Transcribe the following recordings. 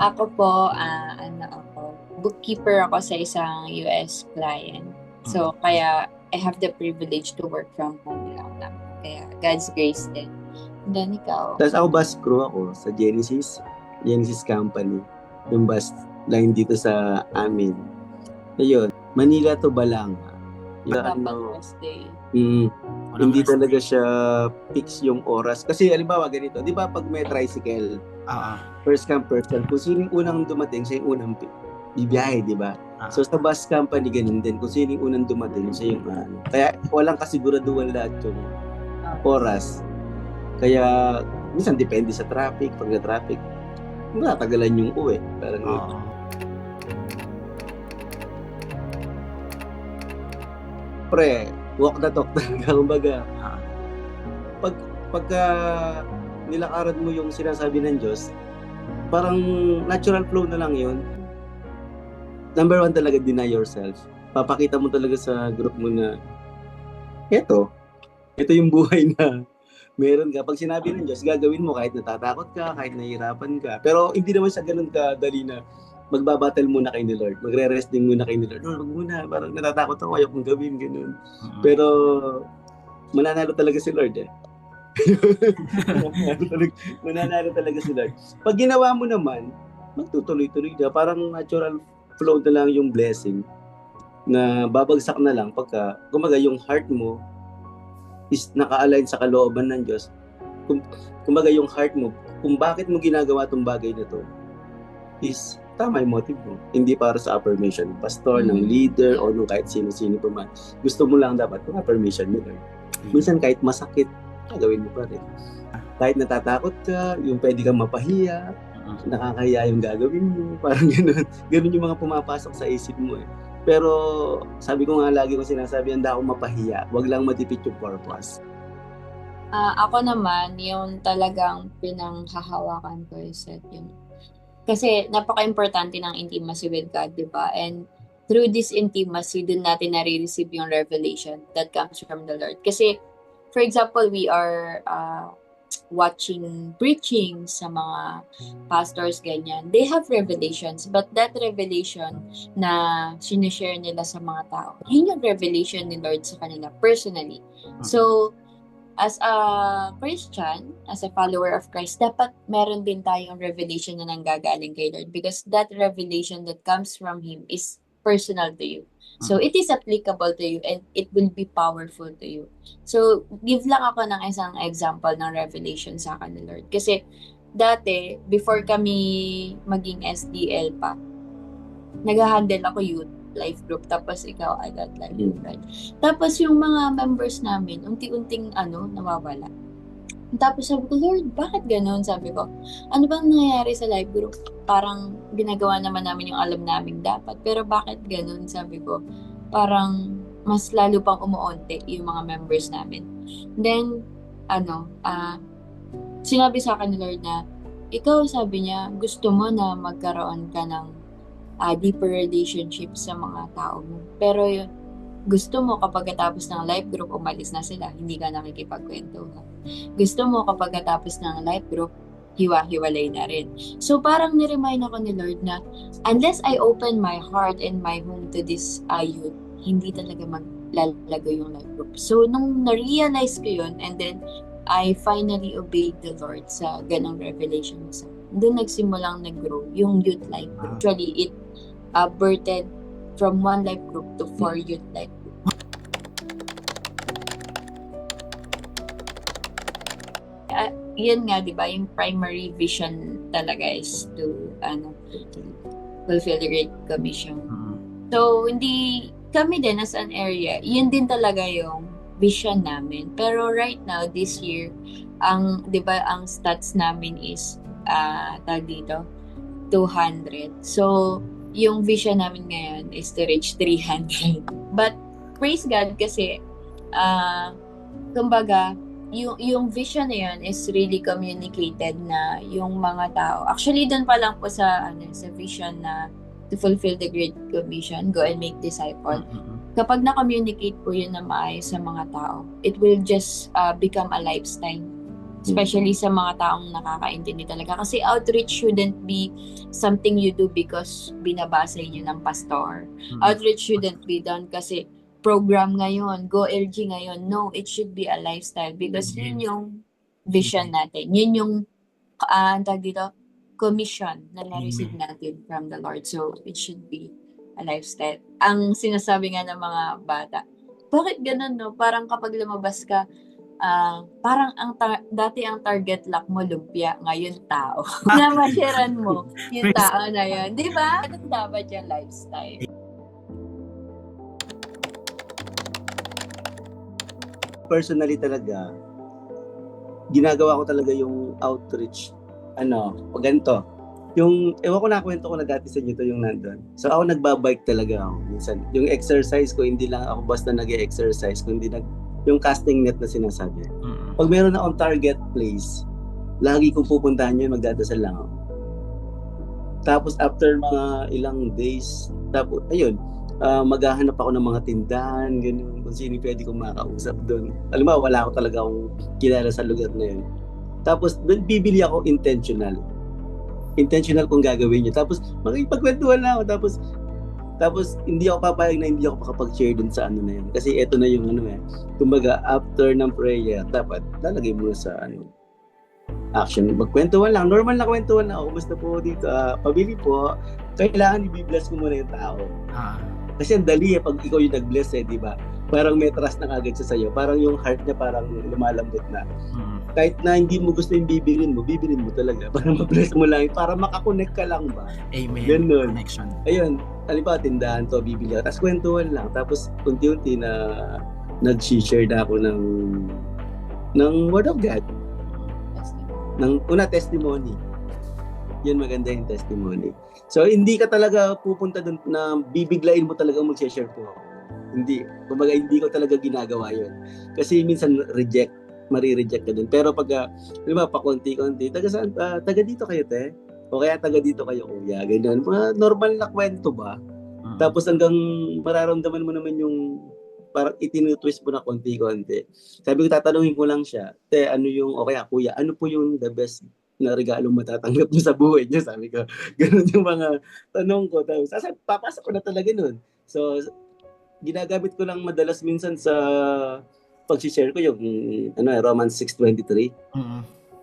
Ako po, bookkeeper ako sa isang US client. So, kaya I have the privilege to work from home lang naman. Kaya God's grace din. And then ikaw? Tapos ako bus crew ako sa Genesis Company. Yung bus line dito sa amin. Ayun, Manila to Balanga. Day. Hindi talaga siya fix yung oras. Kasi halimbawa ganito, di ba pag may tricycle, first come first serve, kung sino yung unang dumating, siya yung unang bibiyahe, di ba? So sa bus company, ganun din. Kung sino yung unang dumating, siya yung Kaya walang kasiguraduhan lahat yung oras. Kaya minsan depende sa traffic. Pag na-traffic, matagalan yung uwi. Parang pre, walk the talk talaga. Kumbaga, pagka nilakaran mo yung sinasabi ng Diyos, parang natural flow na lang yun. Number one talaga, deny yourself. Papakita mo talaga sa group mo na ito yung buhay na meron ka. Pag sinabi ng Diyos, gagawin mo kahit natatakot ka, kahit nahihirapan ka. Pero hindi naman siya ganun kadali na magbabattle muna kay ni Lord. Magre-resting muna kay ni Lord. Lord, wag muna. Parang natatakot ako. Ayaw kong gawin. Ganun. Pero mananalo talaga si Lord eh. mananalo talaga si Lord. Pag ginawa mo naman, magtutuloy-tuloy na. Parang natural flow na lang yung blessing na babagsak na lang pagka kumaga yung heart mo is naka-align sa kalooban ng Diyos. Kumaga yung heart mo, kung bakit mo ginagawa tong bagay na to, is tama yung motive mo. Hindi para sa affirmation ng pastor, ng leader, o nung kahit sino-sino pa man. Gusto mo lang dapat yung affirmation mo. Minsan kahit masakit, gagawin mo pa rin. Kahit natatakot ka, yung pwede kang mapahiya, nakakahiya yung gagawin mo, parang gano'n. Gano'n yung mga pumapasok sa isip mo eh. Pero sabi ko nga lagi ko sinasabi, handa akong mapahiya, wag lang matipid yung purpose. Ako naman, yung talagang pinanghahawakan ko is yung kasi napaka-importante ng intimacy with God, di ba? And through this intimacy, dun natin nare-receive yung revelation that comes from the Lord. Kasi, for example, we are watching preaching sa mga pastors, ganyan. They have revelations, but that revelation na sinishare nila sa mga tao, yun yung revelation ni Lord sa kanila personally. So, as a Christian, as a follower of Christ, dapat meron din tayong revelation na nanggagaling kay Lord because that revelation that comes from Him is personal to you. So, it is applicable to you and it will be powerful to you. So, give lang ako ng isang example ng revelation sa akin ni Lord. Kasi, dati, before kami maging SDL pa, nag-handle ako youth life group, tapos ikaw adult life group, right? Tapos yung mga members namin, unti-unting nawawala. Tapos sabi ko, Lord, bakit ganun? Sabi ko, ano bang nangyayari sa life group? Parang ginagawa naman namin yung alam namin dapat, pero bakit ganun? Sabi ko, parang mas lalo pang umuunti yung mga members namin. Then, sinabi sa akin ni Lord na, ikaw, sabi niya, gusto mo na magkaroon ka ng deeper relationship sa mga tao mo. Pero yun, gusto mo kapag katapos ng life group, umalis na sila, hindi ka nakikipagkwento. Gusto mo kapag katapos ng life group, hiwa-hiwalay na rin. So parang niremind ako ni Lord na unless I open my heart and my home to this youth, hindi talaga maglalago yung life group. So nung na-realize ko yun, and then I finally obeyed the Lord sa ganong revelation sa doon nagsimulang nag-grow yung youth life group. Actually, it birthed from one life group to 4 youth life group. Yun nga, di ba, yung primary vision talaga is to fulfill the Great Commission. So, hindi kami din as an area, yun din talaga yung vision namin. Pero right now, this year, di ba, ang stats namin is tag dito, 200. So, yung vision namin ngayon is to reach 300. But, praise God kasi, kumbaga, yung vision na yun is really communicated na yung mga tao. Actually, dun pa lang po sa vision na to fulfill the Great Commission, go and make disciples. Kapag na-communicate po yun na maayos sa mga tao, it will just become a lifestyle Especially sa mga taong nakakaintindi talaga. Kasi outreach shouldn't be something you do because binabasa yun ng pastor. Outreach shouldn't be done kasi program ngayon, Go LG ngayon. No, it should be a lifestyle because yun yung vision natin. Yun yung, tawag dito, commission na na-receive natin from the Lord. So, it should be a lifestyle. Ang sinasabi nga ng mga bata, bakit ganun, no? Parang kapag lumabas ka, parang dati ang target lock mo lumpia, ngayon tao. Na ma-sharean mo yung tao na yun. Di ba? Anong dapat yung lifestyle? Personally talaga, ginagawa ko talaga yung outreach. Ganito. Yung, ewan ko nakwento ko na dati sa inyo to yung nandun. So ako nagbabike talaga ako. Minsan, yung exercise ko, hindi lang ako basta nag-exercise, kundi yung casting net na sinasabi. Pag meron na on target place, lagi kong pupuntahan yun, magdadasal lang ako. Tapos after mga ilang days, tapos ayun, maghahanap ako ng mga tindahan, ganun, kung sino pwede kong makausap doon. Alam mo, wala ako talaga akong kilala sa lugar na yun. Tapos doon bibili ako intentional kung gagawin niyo. Tapos makipagkwentuhan na ako. Tapos hindi ako papayag na hindi ako makapag-share dun sa na yun. Kasi eto na yung kumbaga after ng prayer, dapat lalagay mo sa action. Magkwentuhan lang. Normal na kwentuhan lang. Kumusta po dito? Pabili po. Kailangan i-bless ko muna yung tao. Kasi ang dali pag ikaw yung nag-bless di ba? Parang may trust na kagad siya sa'yo. Parang yung heart niya parang lumalambot na. Kahit na hindi mo gusto yung bibilin mo talaga. Para ma-bless mo lang. Para makakonect ka lang ba? Amen. Ganun. Connection. Ayun. Halimbawa, tindahan to, bibili ako. Tapos kwentuhan lang. Tapos unti-unti na nag-share na ako ng Word of God. Testimony. Yun, maganda yung testimony. So, hindi ka talaga pupunta dun na bibiglain mo talaga mag-share po. Hindi. Kumbaga, hindi ko talaga ginagawa yun. Kasi minsan marireject ka dun. Pero pag, pakunti-kunti, taga dito kayo, te? O kaya taga dito kayo, kuya? Ganyan. Mga normal na kwento ba? Tapos hanggang mararamdaman mo naman yung parang itinutwist mo na konti-konti. Sabi ko, tatanungin ko lang siya, te, o kaya kuya, ano po yung the best na regalo matatanggap niyo sa buhay niyo? Sabi ko, ganun yung mga tanong ko. Tapos, papasok ko na talaga nun. So, ginagamit ko lang madalas minsan sa pag-share ko yung Romans 6:23.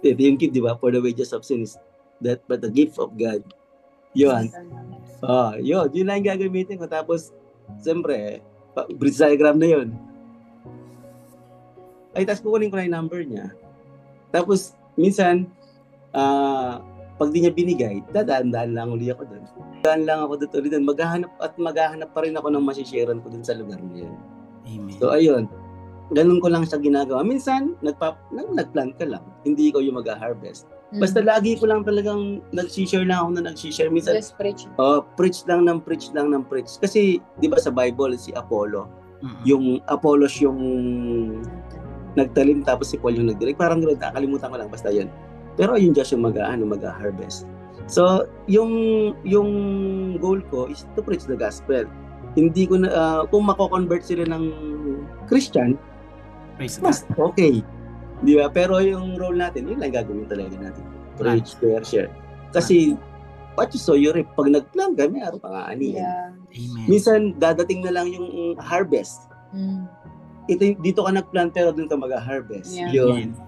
Ito yung kid, di ba? For the wages of sin is that but the gift of God. Yun. Yun lang yung gagamitin ko. Tapos, siyempre, bridge diagram na yun. Tapos kukunin ko na yung number niya. Tapos, minsan, pag di niya binigay, dadaan-daan lang uli ako doon. Dadaan lang ako doon. Maghahanap pa rin ako ng masisharean ko doon sa lugar na yun. Amen. So, ayun. Ganun ko lang siya ginagawa. Minsan, nag-plant ka lang. Hindi ikaw yung mag-harvest. Basta lagi ko lang talagang nag-share lang ako na nag-share. Minsan, Just preach. Preach lang ng preach. Kasi, di ba sa Bible, si Apollo, yung Apollos yung nagtalim tapos si Paul yung nagdirect. Parang gano'n, nakalimutan ko lang, basta yun. Pero yung Diyos yung mag-harvest. So, yung goal ko is to preach the gospel. Hindi ko na, kung mako-convert sila ng Christian, mas okay. Di ba? Pero yung role natin, yun lang gagawin talaga natin. Preach, share. Kasi, what you sow, you reap. Pag nag-plant ka, may araw pa nga anihin. Yeah. Amen. Minsan, dadating na lang yung harvest. Dito ka nag-plant, pero doon ka mag-harvest. Yeah. Yun.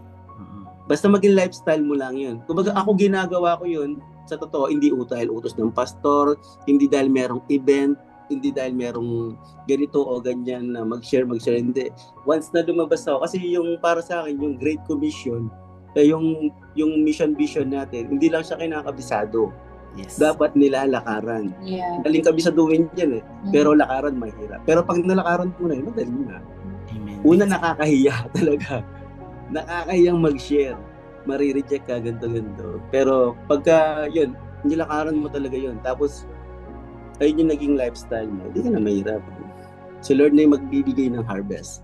Basta maging lifestyle mo lang yun. Kumbaga, ako ginagawa ko yun, sa totoo, hindi dahil utos ng pastor, hindi dahil merong event, hindi dahil merong ganito o ganyan na mag-share, hindi. Once na lumabas ako, kasi yung para sa akin, yung Great Commission, yung mission vision natin, hindi lang siya kinakabisado. Yes. Dapat nilalakaran. Yeah. Daling kabisaduhin yan pero lakaran mahirap. Pero pag nalakaran mo na yun, madali na. Amen. Una, nakakahiya talaga. Nakakahiyang mag-share. Marireject ka, ganito. Pero pagka yun, nilakaran mo talaga yun. Tapos, ayun yung naging lifestyle mo, hindi ka na mahirap. Si Lord na yung magbibigay ng harvest.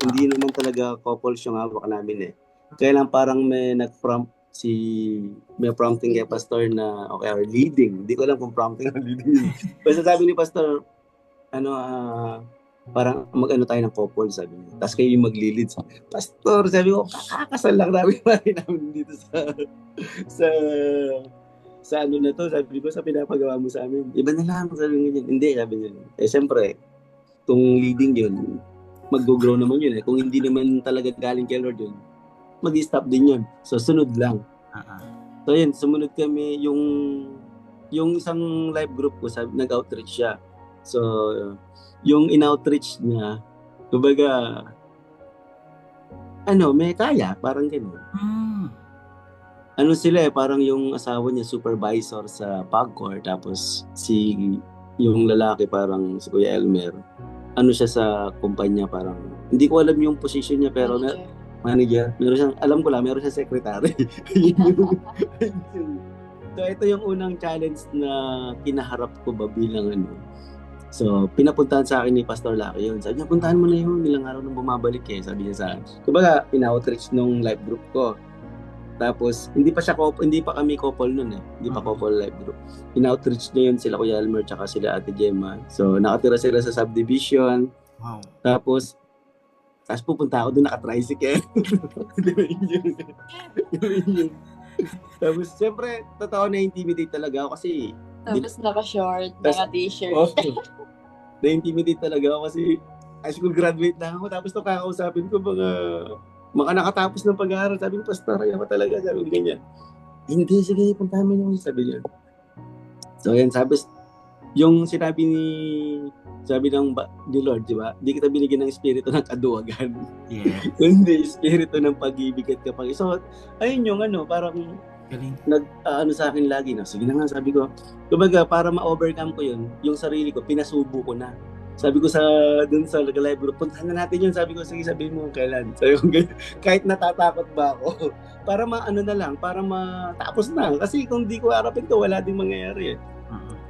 Hindi naman talaga couples yung hawak namin Kaya lang parang may prompting kay pastor na okay, or leading. Hindi ko alam kung prompting or leading. Basta sabi ni pastor, parang mag-ano tayo ng couple, sabi niya. Tapos kayo yung maglilid. Pastor, sabi ko, kakakasal lang namin pare namin dito sa sa ano na to, sabi ko, sa pinapagawa mo sa amin. Iba na lang, sabi niya. Hindi, sabi niya. Siyempre, kung leading yun, mag-grow naman yun eh. Kung hindi naman talaga galing kay Lord yun, mag-stop din yun. So, sunod lang. So, yun, sumunod kami yung isang live group ko, sabi, nag-outreach siya. So, yung in-outreach niya, kumbaga, may kaya, parang gano'n. Ano sila parang yung asawa niya supervisor sa PAGCOR, tapos yung lalaki parang si Kuya Elmer, ano siya sa kumpanya, parang, hindi ko alam yung position niya, pero manager. Meron siyang, alam ko lang, meron siyang secretary. So, ito yung unang challenge na kinaharap ko ba bilang So, pinapuntahan sa akin ni Pastor Lucky yun. Sabi niya, puntahan mo na yun. Ilang araw nang bumabalik sabi niya sa akin. Kumbaga, in-outreach nung live group ko. Tapos, hindi pa kami couple nun Hindi pa couple live group. In-outreach niya yun sila Kuya Elmer tsaka sila Ate Gemma. So, nakatira sila sa subdivision. Wow. Tapos pupunta ako doon naka-tricycle. Tapos, siyempre, totoo na-intimidate talaga ako kasi... Tapos naka-short, naka-t-shirt. Na-intimidate talaga ako kasi high school graduate na ako. Tapos nung kakausapin ko mga nakatapos ng pag-aaral. Sabi ko, Pastor, ayaw pa talaga. Sabi ko ganyan. Hindi, sige, puntahan mo yun. Sabi niya. So, yan, yung sinabi ni Lord, di ba? Hindi kita binigyan ng espiritu ng kaduwagan. Yeah. Hindi, espiritu ng pag-ibig at kapag. So, ayun yung parang sa akin lagi na. Sige na nga, sabi ko. Kumbaga, para ma-overcome ko yun, yung sarili ko, pinasubo ko na. Sabi ko dun sa live group, puntahan na natin yun. Sabi ko, sige, sabihin mo kailan. Sabi ko, kahit natatakot ba ako, para para matapos na. Kasi kung di ko harapin to, wala ding mangyayari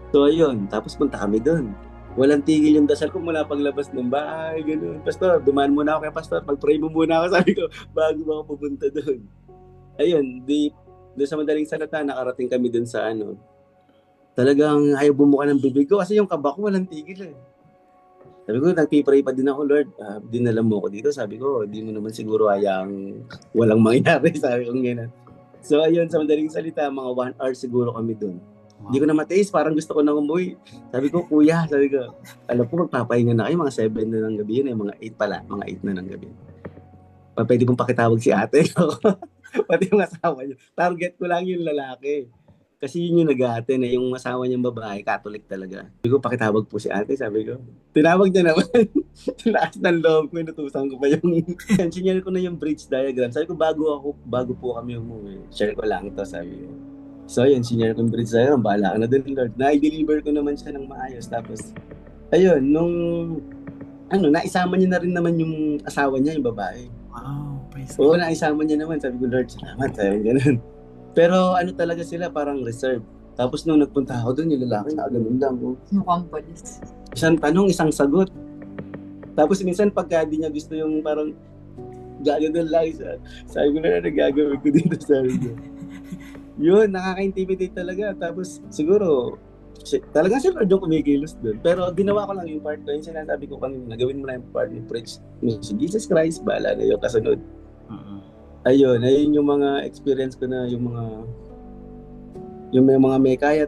So, ayun. Tapos punta kami dun. Walang tigil yung dasal ko mula paglabas ng bahay, gano'n. Pastor, dumaan muna ako kay Pastor. Pag-pray mo muna ako, sabi ko, bago ako pupunta dun. Ayun, doon sa madaling salata, nakarating kami dun sa talagang ayaw bumuka ng bibig ko kasi yung kaba ko walang tigil Sabi ko, nagpipray pa din ako, Lord. Dinala mo ko dito. Sabi ko, di mo naman siguro hayang walang mangyari. Sabi ko gano'n. So, ayun, sa madaling salita, mga 1 hour siguro kami dun. Wow. Hindi ko na mataste, parang gusto ko nang umuwi. Sabi ko, kuya, alam ko, magpapahinga na kayo, mga 7 na ng gabi yun mga 8 pala, mga 8 na ng gabi. Pwede pong pakitawag si ate. Pati yung asawa niya. Target ko lang yung lalaki. Kasi yun yung nag-ate na yung asawa niyang babae, Catholic talaga. Sabi ko, pakitawag po si ate, sabi ko. Tinawag niya naman. Lakas ng loob ko, inutusan ko pa yung... Sinare ko na yung bridge diagram. Sabi ko, bago po kami umuwi. Share ko lang ito, sabi ko. So, yun, sinare ko yung bridge diagram. Bahala ka na din, Lord. Na-deliver ko naman siya ng maayos. Tapos, ayun, naisama niya na rin naman yung asawa niya, yung babae. Wow, praise Oo, naisama niya naman. Sabi ko, Lord, salamat. Sabi ko, ganun. Pero talaga sila, parang reserve. Tapos nung nagpunta ako doon, yung lalaki nakaganon lang. Mukhang polis. Isang tanong, isang sagot. Tapos minsan pagka di niya gusto yung parang gagawin lang. Sabi ko na nagagawin ko dito. Sabi ko. Yun, nakaka-intimidate talaga. Tapos siguro, talagang sila doon kumikilos doon. Pero ginawa ko lang yung part ko. Yung sinasabi ko kanina, gawin mo na yung part ni preach. Si Jesus Christ, bahala na yung kasunod. Ayun yung mga experience ko na yung mga may kaya.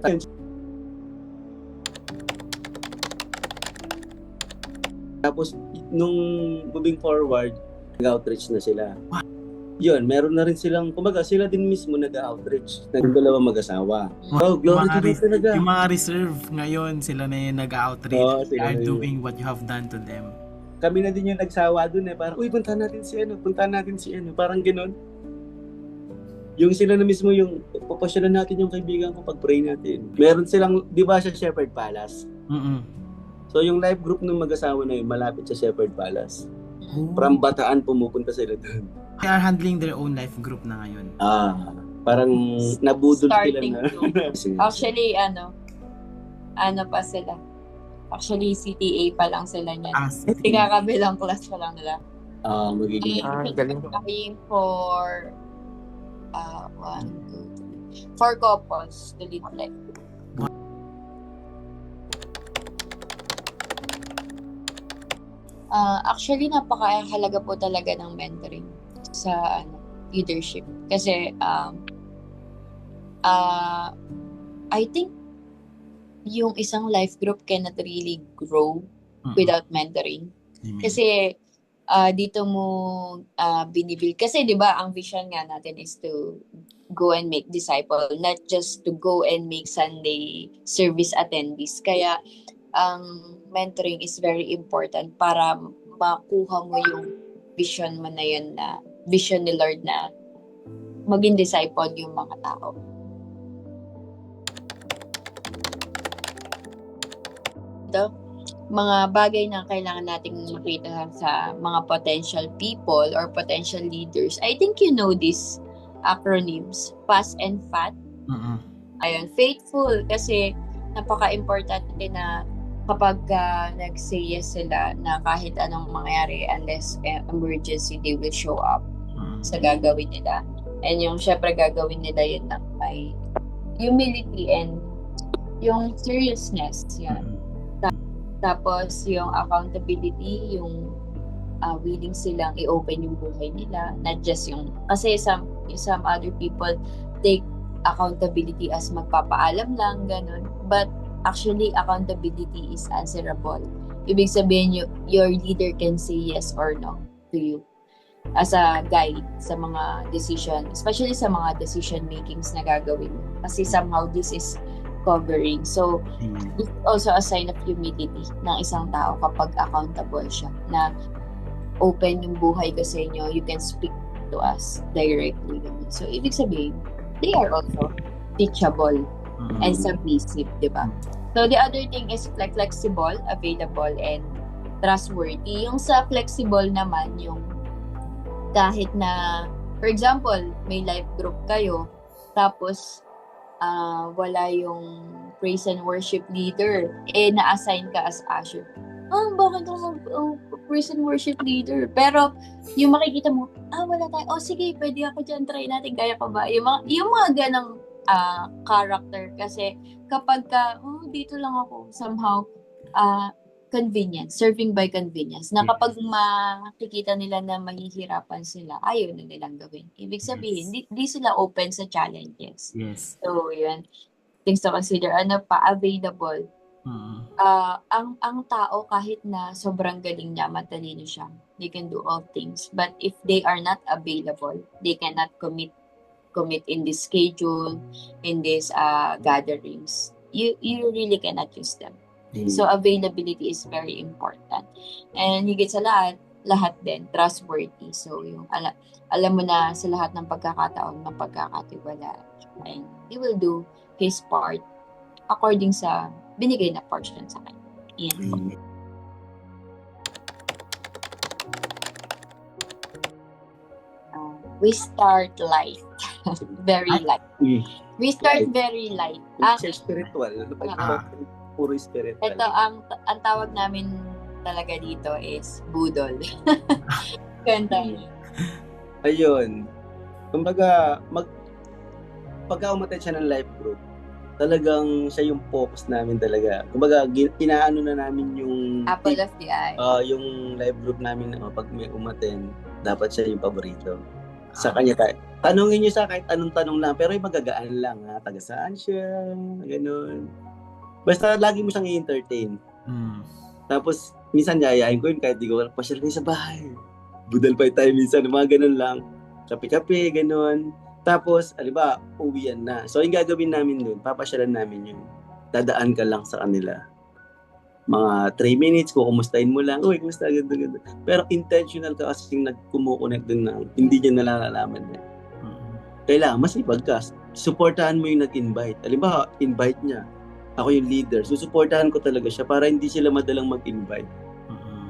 Tapos nung moving forward, nag-outreach na sila. Yun, meron na rin silang, kumbaga sila din mismo nag-outreach. Nag-dalawa mag-asawa. Oh, glory to God talaga. Yung mga reserve ngayon, sila na yung nag-outreach. They are doing what you have done to them. Kami na din yung nagsawa dun parang, uy, puntahan natin si parang gano'n. Yung sila na mismo yung, papasyalan natin yung kaibigan ko pag-pray natin. Meron silang, di ba sa Shepherd Palace? So yung live group ng mag-asawa na yun, malapit sa Shepherd Palace. From Bataan, pumupunta sila dun. They are handling their own life group na ngayon. Parang nabudol sila na. Actually, ano pa sila. Actually, CTA pa lang sila niyan. Kakabilang class pa lang nila. Magiging. Galing. Aim for 4 couples to live life. Actually, napakahalaga po talaga ng mentoring sa leadership. Kasi, I think yung isang life group cannot really grow without mentoring. Kasi, dito mo binibuild. Kasi, di ba, ang vision nga natin is to go and make disciple, not just to go and make Sunday service attendees. Kaya, ang mentoring is very important para makuha mo yung vision mo na yun, na vision ni Lord na maging disciple yung mga tao. Ito, mga bagay na kailangan nating makita sa mga potential people or potential leaders. I think you know these acronyms, FAST and FAT. Ayun, faithful, kasi napaka-importante na kapag nag-say yes sila na kahit anong mangyari, unless emergency, they will show up sa gagawin nila. And yung syempre gagawin nila yun ng may humility and yung seriousness. Yan. Tapos yung accountability, yung willing silang i-open yung buhay nila. Not just yung, kasi some other people take accountability as magpapaalam lang, ganun. But actually, accountability is answerable. Ibig sabihin, your leader can say yes or no to you as a guide sa mga decision, especially sa mga decision makings na gagawin. Kasi somehow this is covering. So, it's also a sign of humility ng isang tao kapag accountable siya, na open yung buhay ko sa inyo, you can speak to us directly. So, ibig sabihin, they are also teachable and submissive, di ba? So, the other thing is flexible, available, and trustworthy. Yung sa flexible naman, yung kahit na, for example, may life group kayo, tapos wala yung praise and worship leader, na-assign ka as usher. Bakit ako praise and worship leader? Pero, yung makikita mo, wala tayo. Sige, pwede ako dyan, try natin, kaya pa ba? Yung mga ganang character, kasi kapag dito lang ako, somehow convenience, serving by convenience, na kapag makikita nila na mahihirapan sila, ayaw na nilang gawin. Ibig sabihin, di sila open sa challenges. Yes. So yun, things to consider. Available. Ang tao, kahit na sobrang galing niya, matalino siya, they can do all things, but if they are not available, they cannot commit in this schedule, in these gatherings, you really cannot use them. So availability is very important, and higit sa lahat din trustworthy. So yung alam mo na sa lahat ng pagkakataon mapagkakatiwala, and he will do his part according sa binigay na portion sa kanya. Yan. We start light. Very light. We start very light. Spiritual. Puro spiritual. Ito, ang tawag namin talaga dito is budol. Ganda. Ayun. Kumbaga, pagka umattend siya ng life group, talagang siya yung focus namin talaga. Kumbaga, inaano na namin yung apple of the eye. Yung life group namin, pag may umattend, dapat siya yung paborito. Sa kanya tayo. Tanungin niyo sa kahit anong tanong lang, pero yung magagaan lang, taga saan siya, gano'n. Basta lagi mo siyang i-entertain. Tapos, minsan yayain ko yun kahit di ko pasyal kayo sa bahay. Budal pa tayo minsan, mga ganun lang. Kape-kape, ganun. Tapos, aliba, uwian na. So, yung gagawin namin dun, papasyalan namin yun. Dadaan ka lang sa kanila. Mga 3 minutes, kukumustahin mo lang. Uy, kumusta, ganda. Pero intentional ka kasi yung nagkumukonect dun na hindi niya nalalaman niya. Kailangan, masipag ka. Supportahan mo yung nag-invite. Aliba, invite niya. Ako yung leader. So, supportahan ko talaga siya para hindi sila madalang mag-invite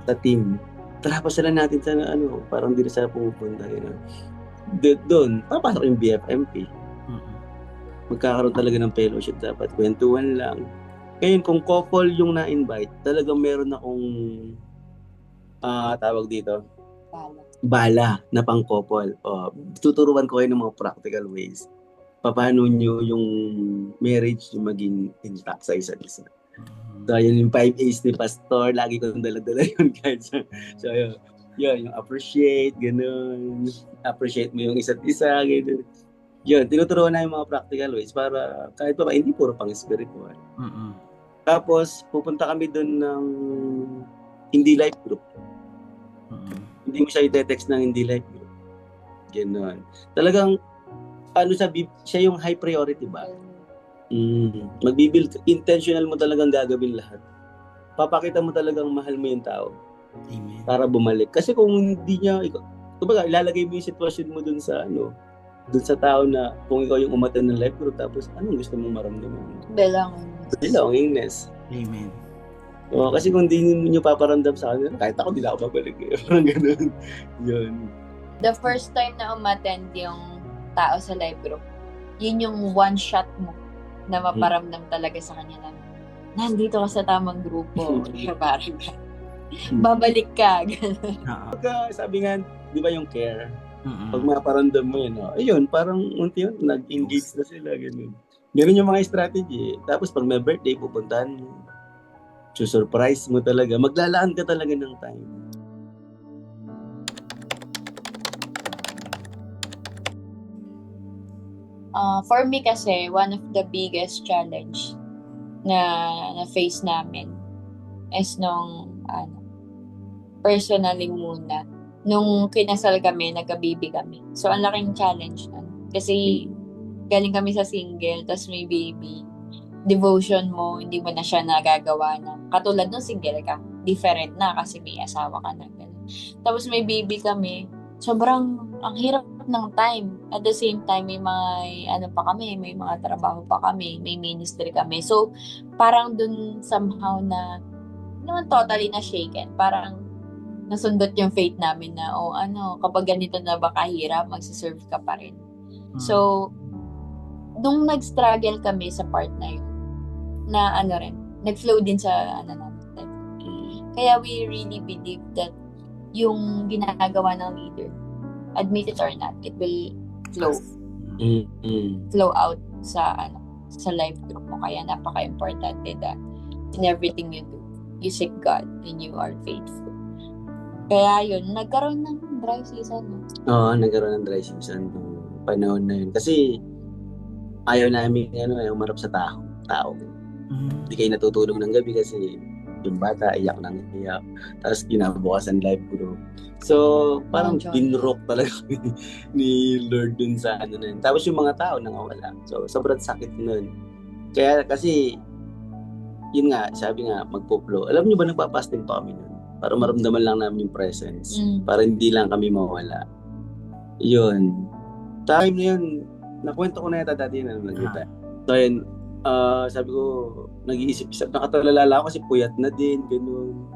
sa team. Tara, pasyalan natin sa parang hindi na sila pumupunta. Doon, papasok yung BFMP. Magkakaroon talaga ng fellowship dapat. Kwentuhan lang. Ngayon, kung couple yung na-invite, talagang meron akong tawag dito, bala na pang couple. Tuturuan ko kayo ng mga practical ways. Paano nyo yung marriage yung maging intact sa isa't isa. So, yun yung 5 A's ni Pastor. Lagi ko nang dala-dala yun guys. So, yun, yung appreciate, ganun. Appreciate mo yung isa't isa, ganun. Yun, tinuturuan na yung mga practical ways para kahit pa hindi puro pang spiritual. Tapos, pupunta kami doon ng hindi life group. Hindi mo siya i-text ng hindi life group. Ganun. Talagang, siya yung high priority ba? Magbibuild, intentional mo talagang gagawin lahat. Papakita mo talagang mahal mo yung tao. Amen. Para bumalik. Kasi kung hindi niya, kumbaga, ilalagay mo yung sitwasyon mo dun sa tao na kung ikaw yung umattend ng life group, tapos anong gusto mong maramdaman? Belongingness. Amen. Kasi kung hindi niyo paparamdam sa akin, kahit ako, hindi na ako babalik. Parang ganun. Yun. The first time na umattend yung tao sa life group, yun yung one shot mo na maparamdam talaga sa kanya na nandito ka sa tamang grupo. Parang babalik ka. Pagka sabi nga, di ba yung care? Pag maparamdam mo yun, ayun, parang unti-unti nag-engage na sila. Ganun yung mga strategy. Tapos pag may birthday, pupuntahan mo. Surprise mo talaga. Maglalaan ka talaga ng time. For me kasi, one of the biggest challenge na face namin is personally muna. Nung kinasal kami, nagka-baby kami. So, ang laking challenge nun. Kasi, galing kami sa single, tas may baby. Devotion mo, hindi mo na siya nagagawa na. Katulad nung single ka, different na kasi may asawa ka na. Tapos may baby kami. Sobrang, ang hirap ng time. At the same time, may mga trabaho pa kami, may ministry kami. So, parang dun somehow na, naman totally na shaken. Parang, nasundot yung faith namin na, kapag ganito na ba kahirap, magsiserve ka pa rin. So, nung nag-struggle kami sa part na yun, na nag-flow din sa namin. Kaya we really believe that yung ginagawa ng leader, admit it or not, it will flow. Flow out sa life group mo. Kaya napaka-importante that in everything you do, you seek God and you are faithful. Kaya yun, nagkaroon ng dry season. Oo, nagkaroon ng dry season nung panahon na yun. Kasi ayaw namin umarap sa tao. Hindi kayo natutulog ng gabi kasi yung bata, iyak nang iyak. Tapos kinabukasan live group. So, parang binrock talaga ni Lord dun sa na yun. Tapos yung mga tao nangawala. So, sobrang sakit nun. Kaya kasi, yun nga, sabi nga, magpo-flow. Alam niyo ba, nagpa-fasting pa kami nun? Para maramdaman lang namin yung presence. Para hindi lang kami mawala. Yun. Time na yun, nakwento ko na yata dati na nagkita. So yun, sabi ko, nag-iisip-isip, nakatalala ako kasi puyat na din, ganun.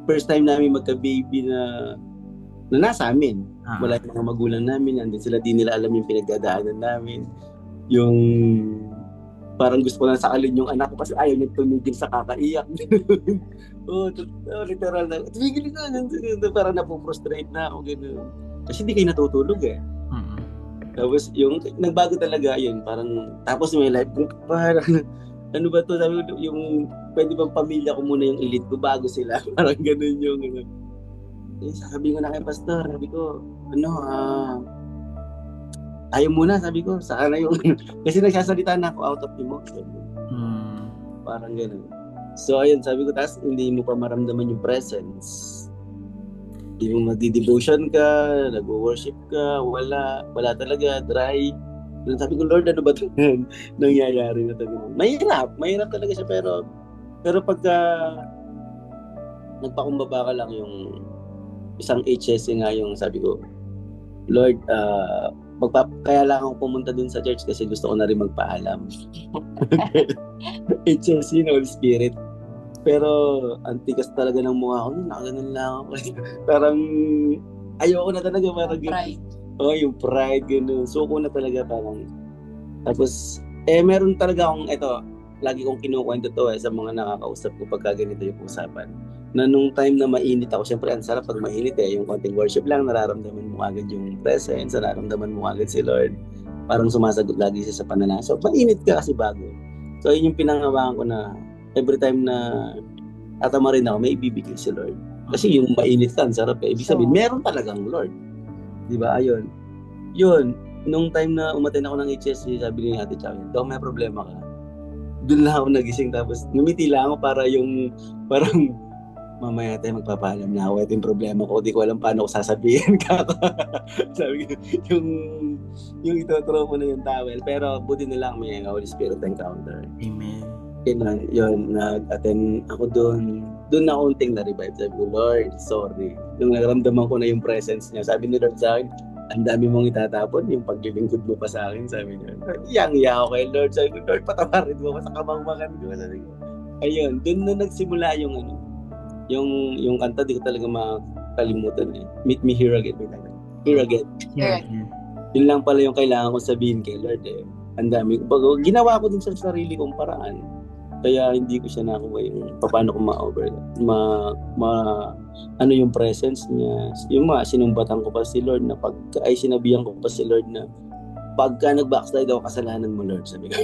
First time namin magka-baby na nasa amin. Wala yung mga magulang namin, andun sila, di nila alam yung pinagdadaanan namin. Yung parang gusto ko na sakalin yung anak ko kasi ayaw niya tumigil sa kakaiyak. Literal na, tumigil ka, parang napuprostrate na ako, gano'n. Kasi hindi kayo natutulog eh. Tapos yung nagbago talaga yun, parang tapos may life group, parang ano ba to, sabi ko, yung pwede bang pamilya ko muna yung elite ko bago sila, parang gano'n yung sabi ko na kay Pastor, sabi ko, ayaw muna, sabi ko, saka na yung kasi nagsasalita na ako out of emotion. Parang gano'n. So ayun, sabi ko, tas hindi mo pa maramdaman yung presence. Hindi mo magdi-devotion ka, nag-worship ka, wala talaga, dry. Sabi ko, Lord, ano ba ito nangyayari na ito? Mahirap talaga siya, pero pagka nagpakumbaba ka lang yung isang HSC nga yung sabi ko, Lord, kaya lang ako pumunta dun sa church kasi gusto ko na rin magpaalam. HSC, Holy Spirit. Pero antikas talaga ng mukha ko, nakaganon lang ako. Parang ayoko na talaga, parang pride. Yung pride, gano'n. Suko na talaga parang. Tapos, meron talaga akong, lagi kong kinukwento to sa mga nakakausap ko pagka ganito yung usapan. Na nung time na mainit ako, syempre ang sarap pag mainit yung konting worship lang, nararamdaman mo agad yung presence, nararamdaman mo agad si Lord. Parang sumasagot lagi siya sa panalangin. So, mainit ka kasi bago. So, yun yung pinangawakan ko na every time na atama rin ako, may ibibigay si Lord. Kasi yung mainit ka, sarap eh. Ibig sabihin, meron talagang Lord. Di ba? Ayun. Yun, nung time na umaten ako ng HSC, sabi ni Ate Chow, daw may problema ka. Doon lang ako nagising, tapos numiti lang ako para yung, parang, mamaya tayo magpapaalam na ako. Ito yung problema ko. Di ko alam paano ko sasabihin ka. Sabi ko, yung ituturo mo na yung towel. Pero buti na lang may Holy Spirit encounter. Amen. Yun, nag-attend ako doon. Doon na unting na-revive. Sabi ko, Lord, sorry. Nung naramdaman ko na yung presence niya, sabi ni Lord sa akin, ang dami mong itatapon, yung paglilingkod mo pa sa akin, sabi niya. Iyang-iya ako kay Lord. Sabi ko, Lord, patawarin mo sa kamangmangan ko. Sabi ko, ayun, doon na nagsimula yung yung kanta, di ko talaga makalimutan eh. Meet me here again. Here again. Yeah. Yun lang pala yung kailangan ko sabihin kay Lord eh. Ang dami. Ginawa ko din sa sarili kong paraan. Kaya hindi ko siya nakuha yung paano ko ano yung presence niya. Yung sinumbatan ko pa si Lord na sinabihan ko pa si Lord na pagka nag-backslide ako, kasalanan mo Lord. Sabi ko.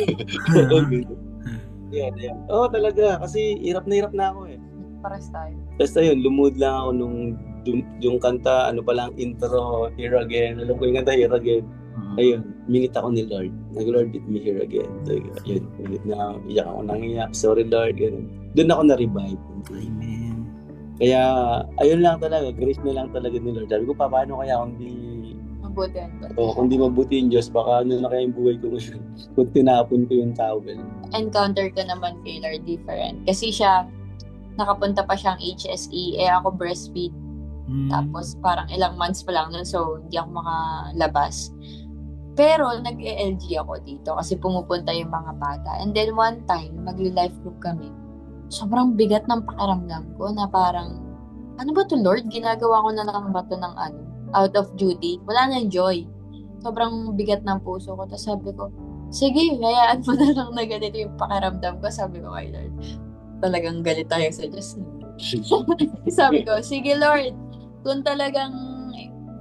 Yeah. Oo, talaga. Kasi hirap na ako eh. Pares tayo. Basta yun, lumuhod lang ako nung yung kanta, ano pa lang, intro, Here Again. Alam ko yung kanta, Here Again. Ayun, minit ako ni Lord. Nag-Lord, meet me here again. So, yun, iyak ako nang iyak. Sorry Lord, ganun. Doon ako na-revive. Amen. Kaya, ayun lang talaga, grace na lang talaga ni Lord. Sabi ko, paano kaya kung di mabuti yung Diyos, baka ano na kaya yung buhay ko ngayon. Kung tinapon ko yung towel. Encounter ko naman kay Lord different. Kasi siya, nakapunta pa siyang HSE, ako breastfeed. Tapos parang ilang months pa lang nun, so hindi ako makalabas. Pero nag-LG ako dito kasi pumupunta yung mga bata. And then one time, magli-life group kami. Sobrang bigat ng pakiramdam ko na parang, ano ba to Lord? Ginagawa ko na lang ba to ng out of duty? Wala nang joy. Sobrang bigat ng puso ko. Tapos sabi ko, sige, hayaan mo na lang na ganito yung pakiramdam ko. Sabi ko kay Lord, talagang galit tayo sa Diyos. Sabi ko, sige Lord, kung talagang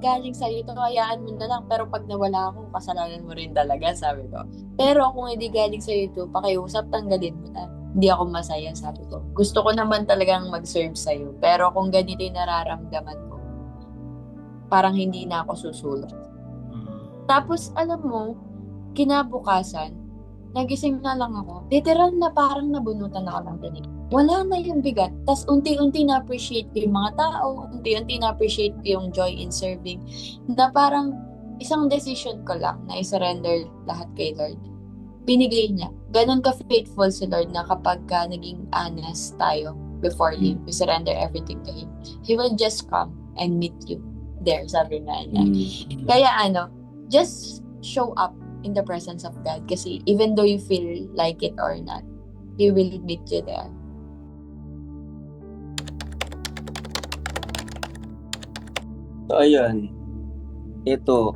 galing sa'yo ito, hayaan mo na lang. Pero pag nawala ako, kasalanan mo rin talaga, sabi ko. Pero kung hindi galing sa'yo ito, pakiusap, tanggalin mo na. Hindi ako masaya, sabi ko. Gusto ko naman talagang mag-serve sa'yo. Pero kung ganito yung nararamdaman ko, parang hindi na ako susulot. Tapos, alam mo, kinabukasan, nagising na lang ako. Literal na parang nabunutan ako ng tinig. Wala na yung bigat. Tapos unti-unti na-appreciate ko yung mga tao. Unti-unti na-appreciate ko yung joy in serving. Na parang isang decision ko lang na i-surrender lahat kay Lord. Binigay niya. Ganon ka-faithful si Lord na kapag naging honest tayo before Him, we surrender everything to Him. He will just come and meet you there, sabi nga niya. Kaya just show up in the presence of God. Kasi even though you feel like it or not, He will meet you there. So, ayun. Ito,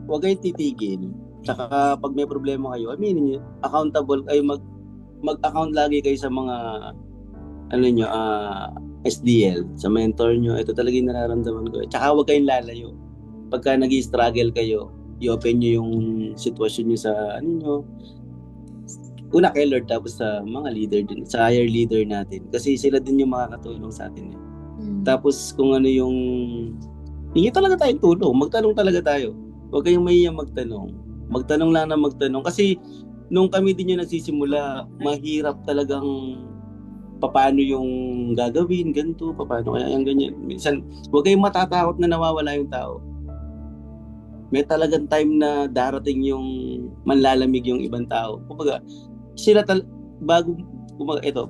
huwag kayong titigil. Tsaka pag may problema kayo, aminin nyo, accountable kayo, mag-account lagi kayo sa mga SDL, sa mentor nyo. Ito talaga yung nararamdaman ko. Tsaka huwag kayong lalayo. Pagka nag-struggle kayo, i-open nyo yung sitwasyon nyo sa una kay Lord, tapos sa mga leader din, sa higher leader natin. Kasi sila din yung makakatulong sa atin. Tapos kung ano yung hingi talaga tayong tulong, magtanong talaga tayo. Huwag kayong mahiyang magtanong. Magtanong lang na magtanong. Kasi nung kami din yung nagsisimula, mahirap talagang paano yung gagawin, ganito, paano kaya yung ganyan. Minsan, huwag kayong matatakot na nawawala yung tao. May talagang time na darating yung manlalamig yung ibang tao. Kumbaga,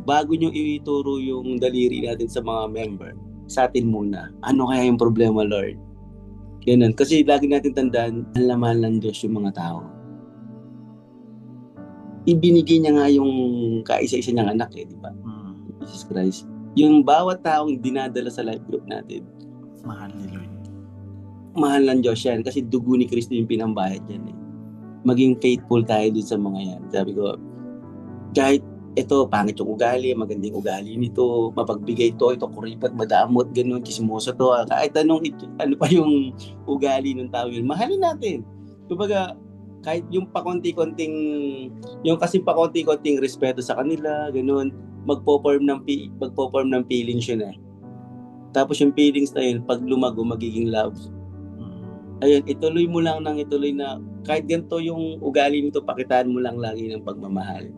bago nyo ituro yung daliri natin sa mga member, sa atin muna. Ano kaya yung problema, Lord? Ganun. Kasi lagi natin tandaan, ang laman ng Diyos yung mga tao. Ibinigay niya nga yung kaisa-isa niyang anak di ba? Jesus Christ. Yung bawat taong dinadala sa life group natin, mahal ni Lord. Mahal ng Diyos yan kasi dugo ni Kristo yung pinambayad yan Maging faithful tayo dun sa mga yan. Sabi ko, kahit ito, pangit yung ugali, magandang ugali nito, mapagbigay ito kuripot, madamot, ganun, chismoso to. Kahit ano pa yung ugali ng tao yun, mahalin natin. Kumbaga, kahit yung pakonti-konting respeto sa kanila, ganun, magpo-form ng feelings yun eh. Tapos yung feelings na yun, pag lumago, magiging love. Ayun, ituloy mo lang na kahit ganito yung ugali nito, pakitaan mo lang lagi ng pagmamahal.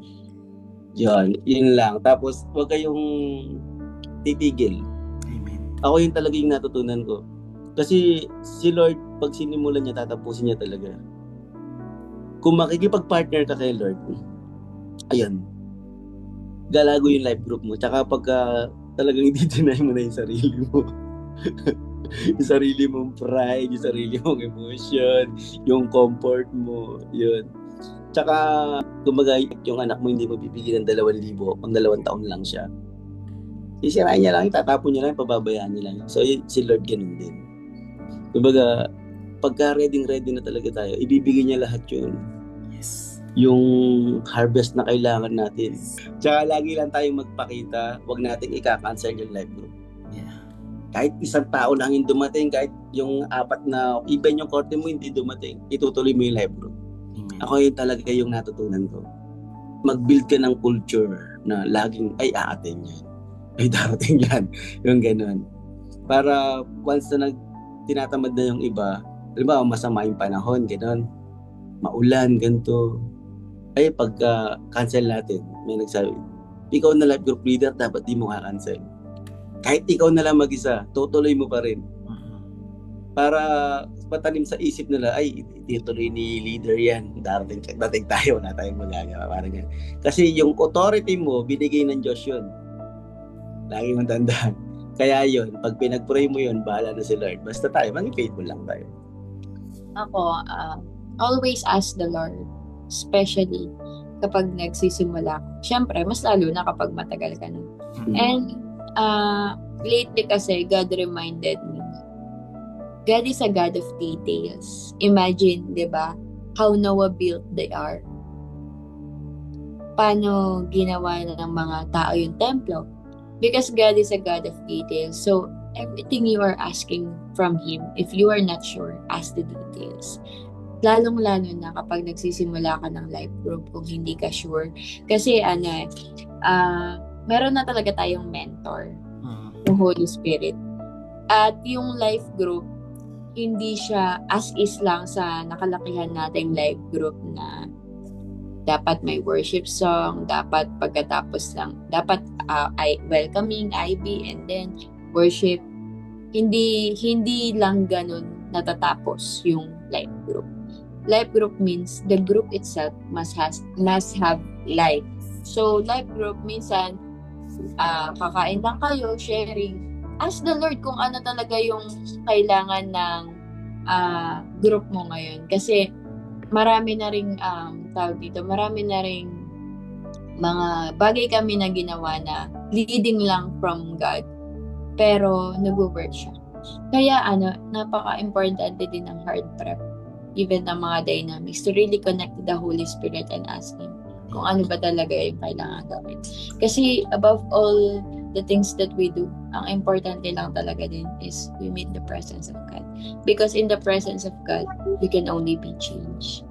Yun lang. Tapos, huwag kayong titigil. Amen. Ako yun talaga yung natutunan ko. Kasi si Lord, pag sinimulan niya, tatapusin niya talaga. Kung makikipag-partner ka kay Lord, ayun, galago yung life group mo. Tsaka pagka talagang i-deny mo na yung sarili mo. Yung sarili mong pride, yung sarili mong emotion, yung comfort mo, yun. Tsaka, kumbaga, yung anak mo hindi mo bibigyan ng 2,000 kung 2 taon lang siya. Sisirain niya lang, itatapon niya lang, pababayaan niya lang. So, si Lord ganun din. Kumbaga, pagka ready na talaga tayo, ibibigay niya lahat yun. Yes. Yung harvest na kailangan natin. Tsaka, lagi lang tayong magpakita, wag natin ika-cancel yung life group. Kahit 1 tao lang yung dumating, kahit yung 4 na, even yung korte mo hindi dumating, itutuloy mo yung live group. Ako yun talaga yung natutunan ko. Mag-build ka ng culture na laging, ay aatin yan. Ay darating yan. Yung ganun. Para once na tinatamad na yung iba, halimbawa masama yung panahon, ganun. Maulan, ganito. Ay pagka cancel natin, may nagsabi, ikaw na live group leader, dapat di mo ka-cancel. Kahit ikaw na lang mag-isa, tutuloy mo pa rin. Para patanim sa isip nila, ay, ituloy ni leader yan. Dating tayo, wala tayong magagawa. Parang yan. Kasi yung authority mo, binigay ng Diyos yun. Lagi mong tandaan. Kaya yun, pag pinag-pray mo yun, bahala na si Lord. Basta tayo, maging faithful lang tayo. Ako, always ask the Lord. Especially kapag nagsisimula. Siyempre, mas lalo na kapag matagal ka na. And, lately kasi, God reminded me, God is a God of details. Imagine, di ba, how Noah built the ark. Paano ginawa ng mga tao yung templo? Because God is a God of details. So, everything you are asking from Him, if you are not sure, ask the details. Lalong-lalo na kapag nagsisimula ka ng life group kung hindi ka sure. Kasi, meron na talaga tayong mentor, yung Holy Spirit. At yung life group, hindi siya as is lang sa nakalakihan nating life group na dapat may worship song, dapat pagkatapos lang, dapat welcoming, IB, and then worship. Hindi lang ganun natatapos yung life group. Life group means the group itself must have life. So, life group minsan, kakain lang kayo, sharing. Ask the Lord kung ano talaga yung kailangan ng group mo ngayon. Kasi marami na ring marami na ring mga bagay kami na ginawa na leading lang from God. Pero nag-work siya. Kaya napaka-importante din ng hard prep. Even ng mga dynamics to really connect to the Holy Spirit and ask Him kung ano ba talaga yung kailangan gawin. Kasi above all the things that we do, ang importante lang talaga din is we meet the presence of God. Because in the presence of God, we can only be changed.